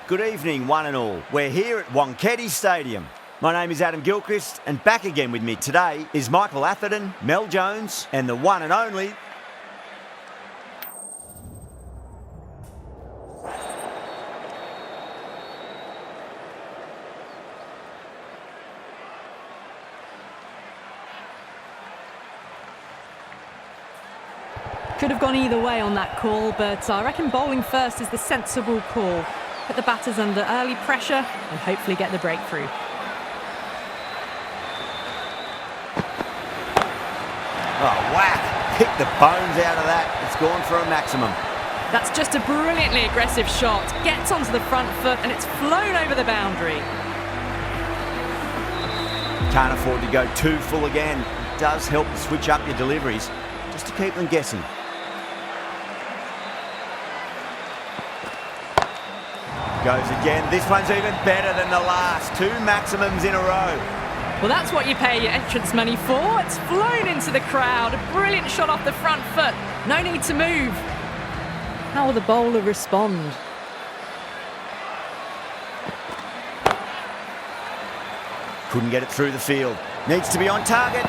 Good evening, one and all. We're here at Wankhedi Stadium. My name is Adam Gilchrist, and back again with me today is Michael Atherton, Mel Jones, and the one and only... Could have gone either way on that call, but I reckon bowling first is the sensible call. Put the batters under early pressure and hopefully get the breakthrough. Oh, whack! Pick the bones out of that. It's gone for a maximum. That's just a brilliantly aggressive shot. Gets onto the front foot and it's flown over the boundary. Can't afford to go too full again. It does help to switch up your deliveries, just to keep them guessing. Goes again. This one's even better than the last. 2 maximums in a row. Well, that's what you pay your entrance money for. It's flown into the crowd. A brilliant shot off the front foot. No need to move. How will the bowler respond? Couldn't get it through the field. Needs to be on target.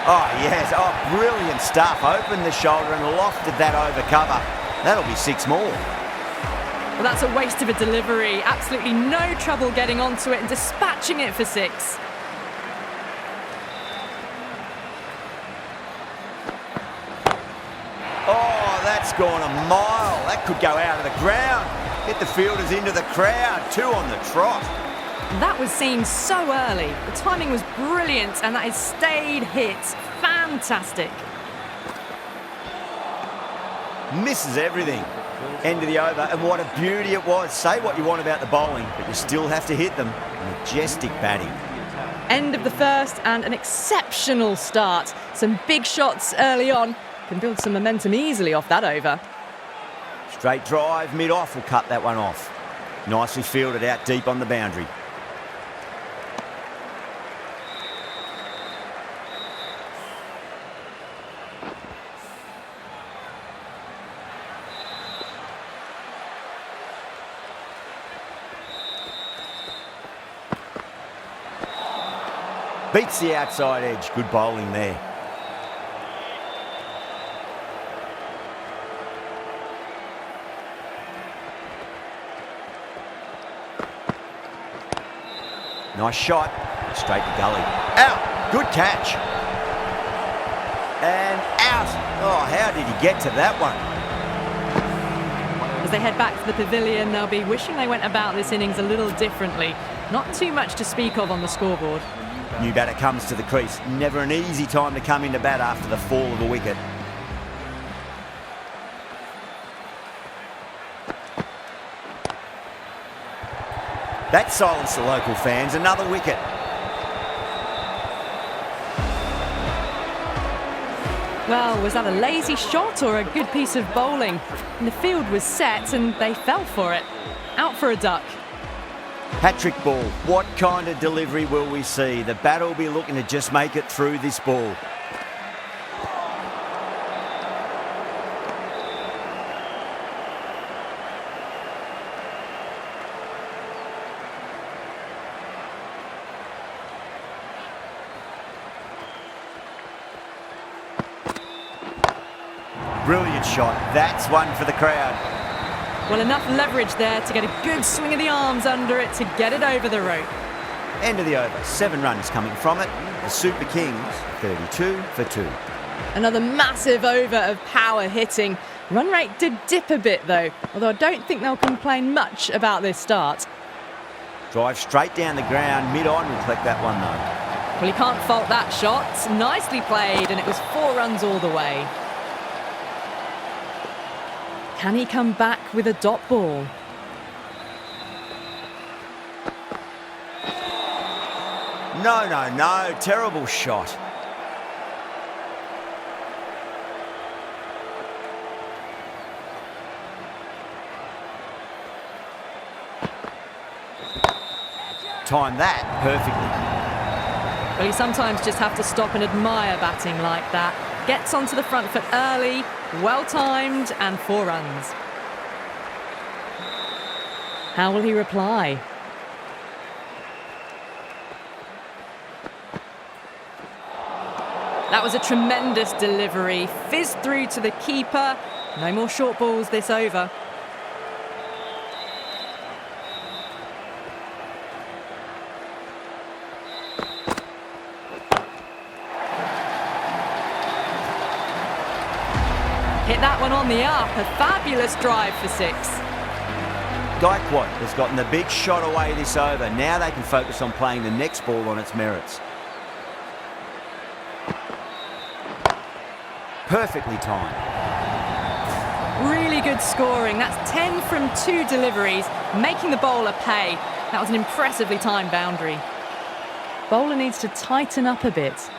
Oh, yes. Oh, brilliant stuff. Opened the shoulder and lofted that over cover. That'll be 6 more. Well, that's a waste of a delivery. Absolutely no trouble getting onto it and dispatching it for 6. Oh, that's gone a mile. That could go out of the ground. Get the fielders into the crowd. 2 on the trot. That was seen so early. The timing was brilliant and that is stayed hits. Fantastic. Misses everything. End of the over, and what a beauty it was. Say what you want about the bowling, but you still have to hit them. Majestic batting. End of the first and an exceptional start. Some big shots early on. Can build some momentum easily off that over. Straight drive, mid-off will cut that one off. Nicely fielded out deep on the boundary. Beats the outside edge. Good bowling there. Nice shot. Straight to gully. Out. Good catch. And out. Oh, how did he get to that one? As they head back to the pavilion, they'll be wishing they went about this innings a little differently. Not too much to speak of on the scoreboard. New batter comes to the crease. Never an easy time to come into bat after the fall of a wicket. That silenced the local fans. Another wicket. Well, was that a lazy shot or a good piece of bowling? And the field was set and they fell for it. Out for a duck. Hat-trick ball. What kind of delivery will we see? The batter will be looking to just make it through this ball. Brilliant shot. That's one for the crowd. Well, enough leverage there to get a good swing of the arms under it to get it over the rope. End of the over. 7 runs coming from it. The Super Kings, 32 for 2. Another massive over of power hitting. Run rate did dip a bit though, although I don't think they'll complain much about this start. Drive straight down the ground. Mid-on will collect that one though. Well, you can't fault that shot. Nicely played, and it was 4 runs all the way. Can he come back with a dot ball? No. Terrible shot. timed that perfectly. Well, you sometimes just have to stop and admire batting like that. Gets onto the front foot early, well timed, and 4 runs. How will he reply? That was a tremendous delivery. Fizzed through to the keeper. No more short balls this over. Hit that one on the up. A fabulous drive for 6. Gaikwad has gotten the big shot away this over. Now they can focus on playing the next ball on its merits. Perfectly timed. Really good scoring. That's 10 from 2 deliveries, making the bowler pay. That was an impressively timed boundary. Bowler needs to tighten up a bit.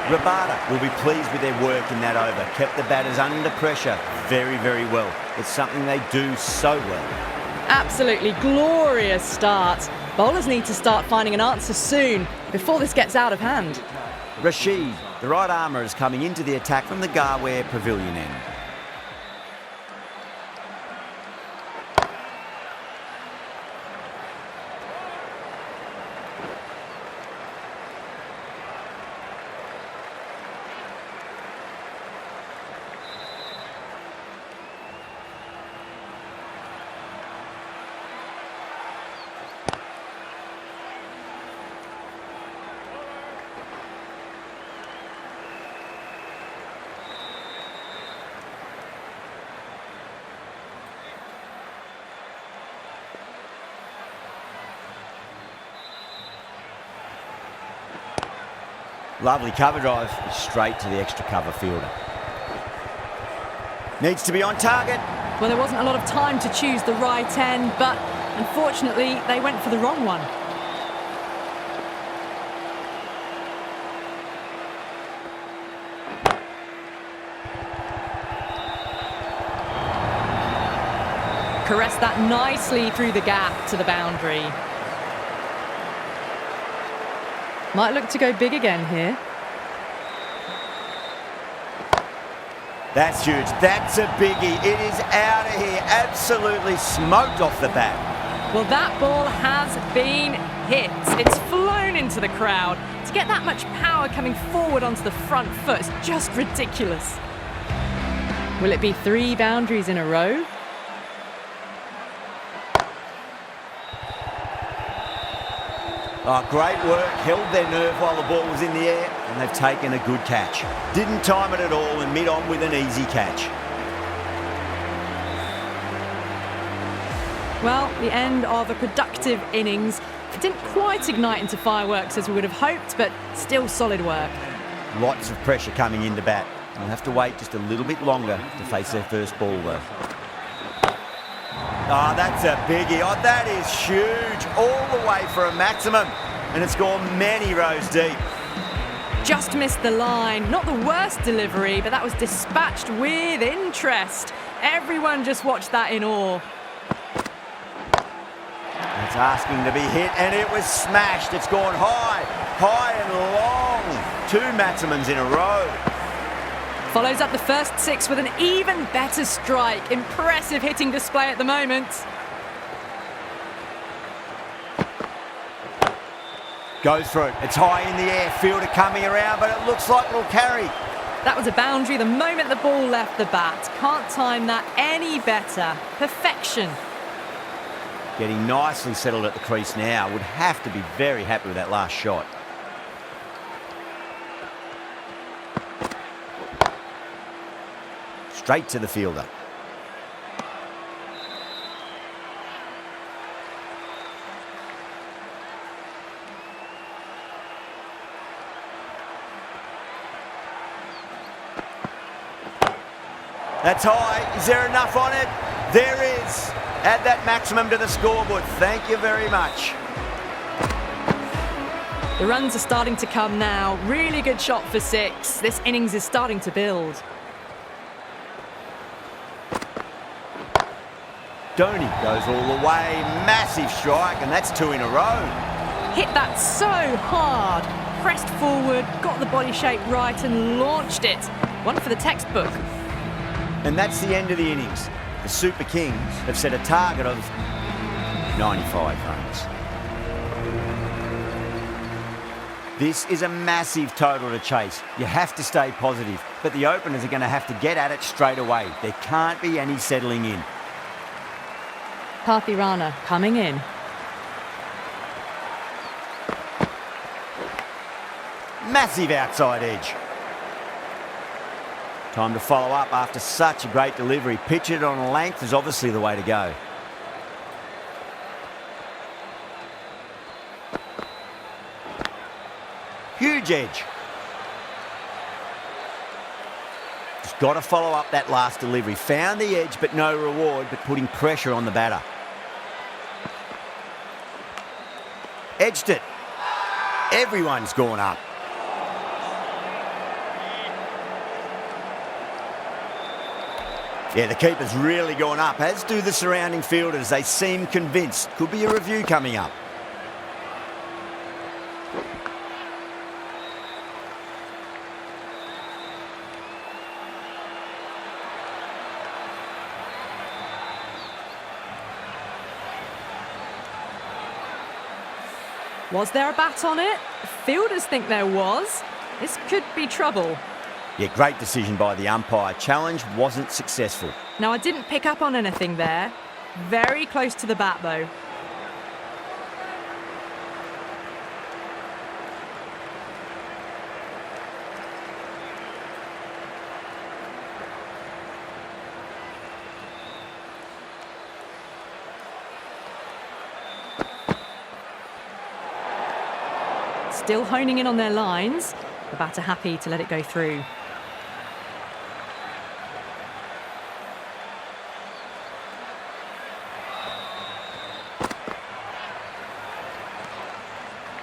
Rabada will be pleased with their work in that over. Kept the batters under pressure very, very well. It's something they do so well. Absolutely glorious start. Bowlers need to start finding an answer soon before this gets out of hand. Rashid, the right armour, is coming into the attack from the Garware Pavilion end. Lovely cover drive, straight to the extra cover fielder. Needs to be on target. Well, there wasn't a lot of time to choose the right end, but unfortunately they went for the wrong one. Caressed that nicely through the gap to the boundary. Might look to go big again here. That's huge. That's a biggie. It is out of here. Absolutely smoked off the bat. Well, that ball has been hit. It's flown into the crowd. To get that much power coming forward onto the front foot is just ridiculous. Will it be 3 boundaries in a row? Oh, great work. Held their nerve while the ball was in the air, and they've taken a good catch. Didn't time it at all and mid-on with an easy catch. Well, the end of a productive innings. It didn't quite ignite into fireworks as we would have hoped, but still solid work. Lots of pressure coming into bat. They'll have to wait just a little bit longer to face their first ball, though. Oh, that's a biggie. Oh, that is huge. All the way for a maximum. And it's gone many rows deep. Just missed the line. Not the worst delivery, but that was dispatched with interest. Everyone just watched that in awe. It's asking to be hit, and it was smashed. It's gone high and long. 2 maximums in a row. Follows up the first 6 with an even better strike. Impressive hitting display at the moment. Goes for it. It's high in the air. Fielder coming around, but it looks like it'll carry. That was a boundary the moment the ball left the bat. Can't time that any better. Perfection. Getting nicely settled at the crease now. Would have to be very happy with that last shot. Straight to the fielder. That's high. Is there enough on it? There is. Add that maximum to the scoreboard. Thank you very much. The runs are starting to come now. Really good shot for 6. This innings is starting to build. Dhoni goes all the way. Massive strike, and that's 2 in a row. Hit that so hard. Pressed forward, got the body shape right and launched it. One for the textbook. And that's the end of the innings. The Super Kings have set a target of 95 runs. This is a massive total to chase. You have to stay positive, but the openers are going to have to get at it straight away. There can't be any settling in. Pathirana coming in. Massive outside edge. Time to follow up after such a great delivery. Pitch it on a length is obviously the way to go. Huge edge. Just got to follow up that last delivery. Found the edge, but no reward, but putting pressure on the batter. Edged it. Everyone's gone up. Yeah, the keeper's really gone up, as do the surrounding fielders. They seem convinced. Could be a review coming up. Was there a bat on it? Fielders think there was. This could be trouble. Yeah, great decision by the umpire. Challenge wasn't successful. Now, I didn't pick up on anything there. Very close to the bat, though. Still honing in on their lines. The batter happy to let it go through.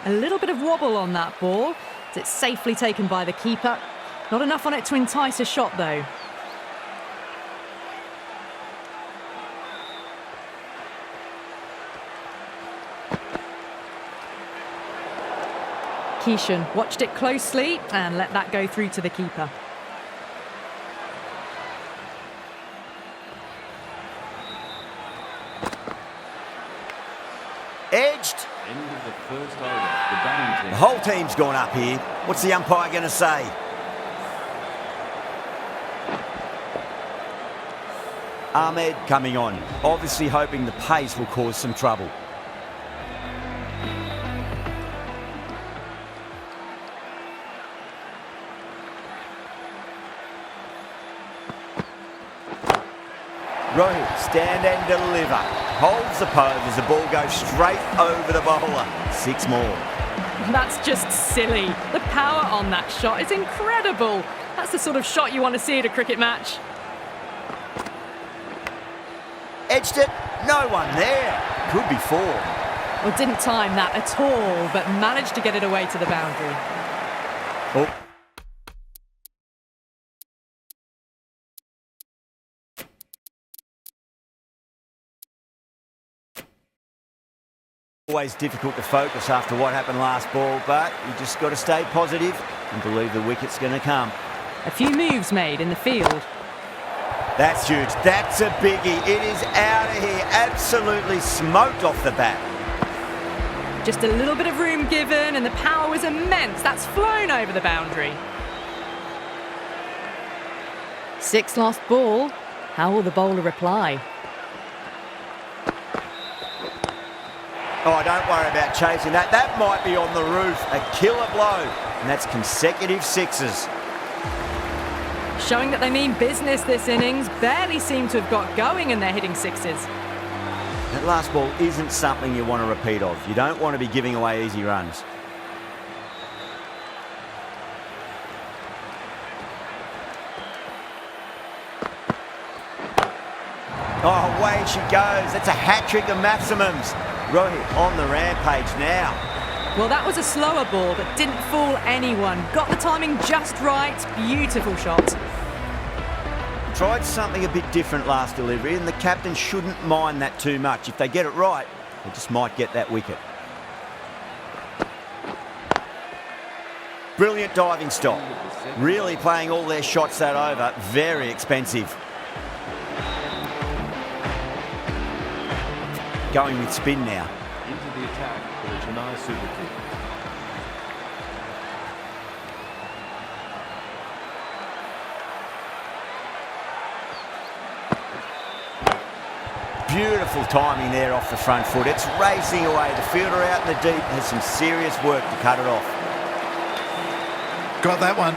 A little bit of wobble on that ball. It's safely taken by the keeper. Not enough on it to entice a shot, though. Keeshan watched it closely and let that go through to the keeper. Edged. End of the first over. The batting team. The whole team's gone up here. What's the umpire going to say? Ahmed coming on, obviously hoping the pace will cause some trouble. Rohit, stand and deliver. Holds the pose as the ball goes straight over the bowler. 6 more. That's just silly. The power on that shot is incredible. That's the sort of shot you want to see at a cricket match. Edged it. No one there. Could be 4. Well, didn't time that at all, but managed to get it away to the boundary. Oh. Always difficult to focus after what happened last ball, but you just got to stay positive and believe the wicket's going to come. A few moves made in the field. That's huge. That's a biggie. It is out of here. Absolutely smoked off the bat. Just a little bit of room given and the power was immense. That's flown over the boundary. 6 last ball. How will the bowler reply? Oh, don't worry about chasing that. That might be on the roof. A killer blow. And that's consecutive 6s. Showing that they mean business this innings. Barely seem to have got going and they're hitting 6s. That last ball isn't something you want to repeat of. You don't want to be giving away easy runs. Oh, away she goes. That's a hat-trick of maximums. Rohit on the rampage now. Well, that was a slower ball that didn't fool anyone. Got the timing just right. Beautiful shot. Tried something a bit different last delivery, and the captain shouldn't mind that too much. If they get it right, they just might get that wicket. Brilliant diving stop. Really playing all their shots that over. Very expensive. Going with spin now. Into the attack for the Chennai Super King. Beautiful timing there off the front foot. It's racing away. The fielder out in the deep has some serious work to cut it off. Got that one.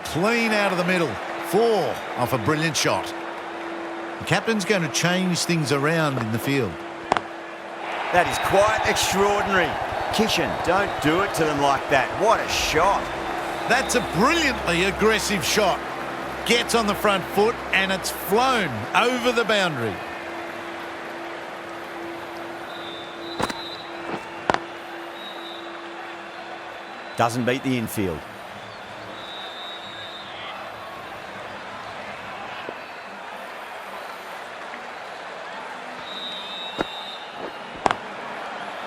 Clean out of the middle. 4 off a brilliant shot. The captain's going to change things around in the field. That is quite extraordinary. Kishan, don't do it to them like that. What a shot. That's a brilliantly aggressive shot. Gets on the front foot and it's flown over the boundary. Doesn't beat the infield.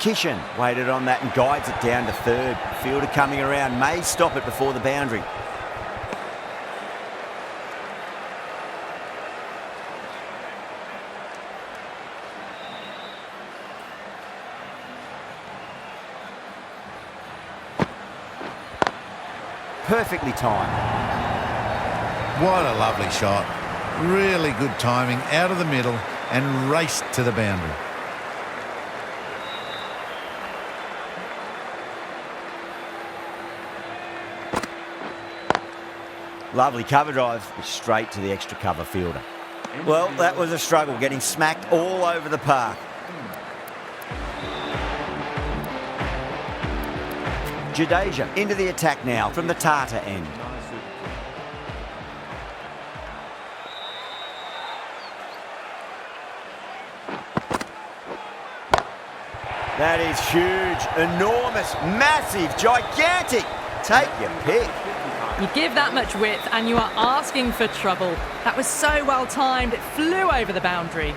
Kishan waited on that and guides it down to third. Fielder coming around may stop it before the boundary. Perfectly timed. What a lovely shot. Really good timing out of the middle and raced to the boundary. Lovely cover drive, straight to the extra cover fielder. Well, that was a struggle, getting smacked all over the park. Jadeja into the attack now from the Tata end. That is huge, enormous, massive, gigantic. Take your pick. You give that much width and you are asking for trouble. That was so well timed, it flew over the boundary.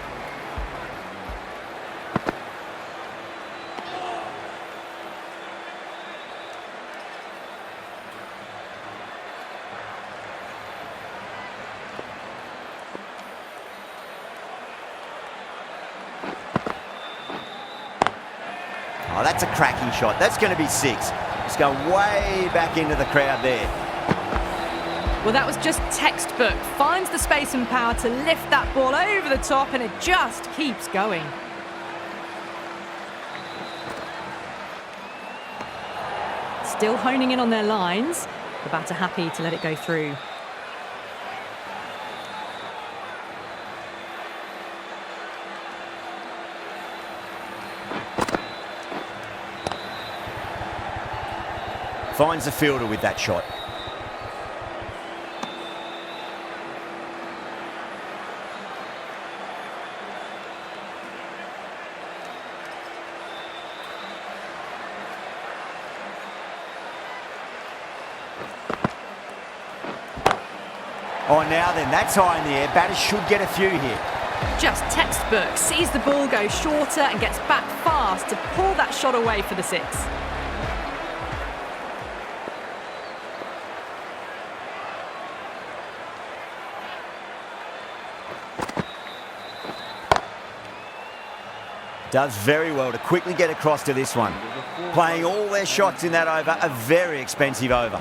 Oh, that's a cracking shot. That's going to be 6. It's going way back into the crowd there. Well, that was just textbook. Finds the space and power to lift that ball over the top and it just keeps going. Still honing in on their lines. The batter happy to let it go through. Finds the fielder with that shot. Oh, now then, that's high in the air. Batters should get a few here. Just textbook. Sees the ball go shorter and gets back fast to pull that shot away for the 6. Does very well to quickly get across to this one. Playing all their shots in that over, a very expensive over.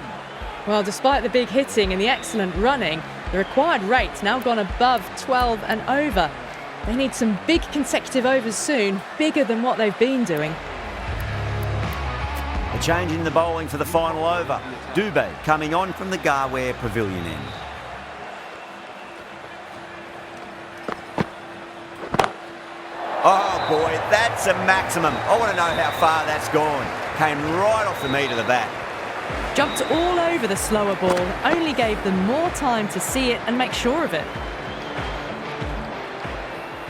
Well, despite the big hitting and the excellent running, the required rate's now gone above 12 and over. They need some big consecutive overs soon, bigger than what they've been doing. A change in the bowling for the final over. Dubé coming on from the Garware Pavilion end. Oh boy, that's a maximum. I want to know how far that's gone. Came right off the meat of the bat. Jumped all over the slower ball, only gave them more time to see it and make sure of it.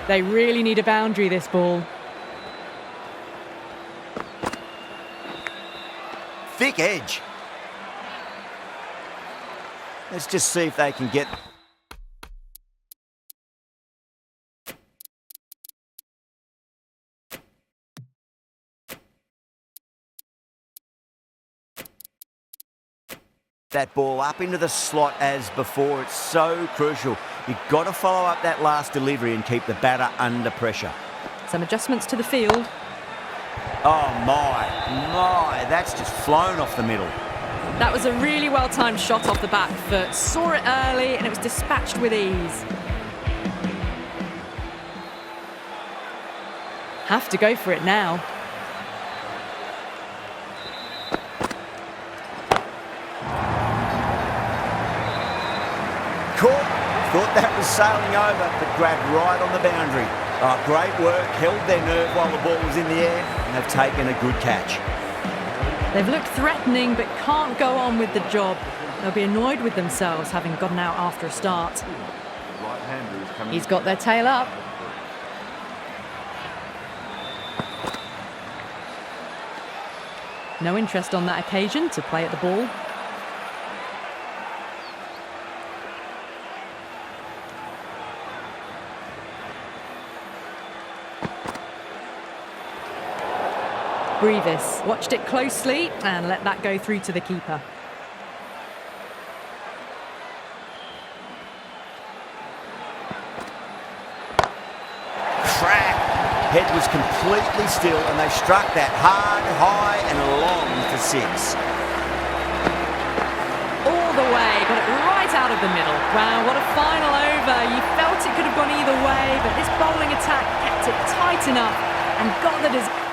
They really need a boundary, this ball. Thick edge. Let's just see if they can get... that ball up into the slot as before. It's so crucial. You've got to follow up that last delivery and keep the batter under pressure. Some adjustments to the field. Oh my, that's just flown off the middle. That was a really well-timed shot off the back foot. Saw it early and it was dispatched with ease. Have to go for it now. Caught. Thought that was sailing over, but grabbed right on the boundary. Oh, great work. Held their nerve while the ball was in the air, and they've taken a good catch. They've looked threatening, but can't go on with the job. They'll be annoyed with themselves having gotten out after a start. He's got their tail up. No interest on that occasion to play at the ball. Brevis watched it closely and let that go through to the keeper. Crack! Head was completely still and they struck that hard, high and long for six. All the way, got it right out of the middle. Wow, what a final over. You felt it could have gone either way, but this bowling attack kept it tight enough and got the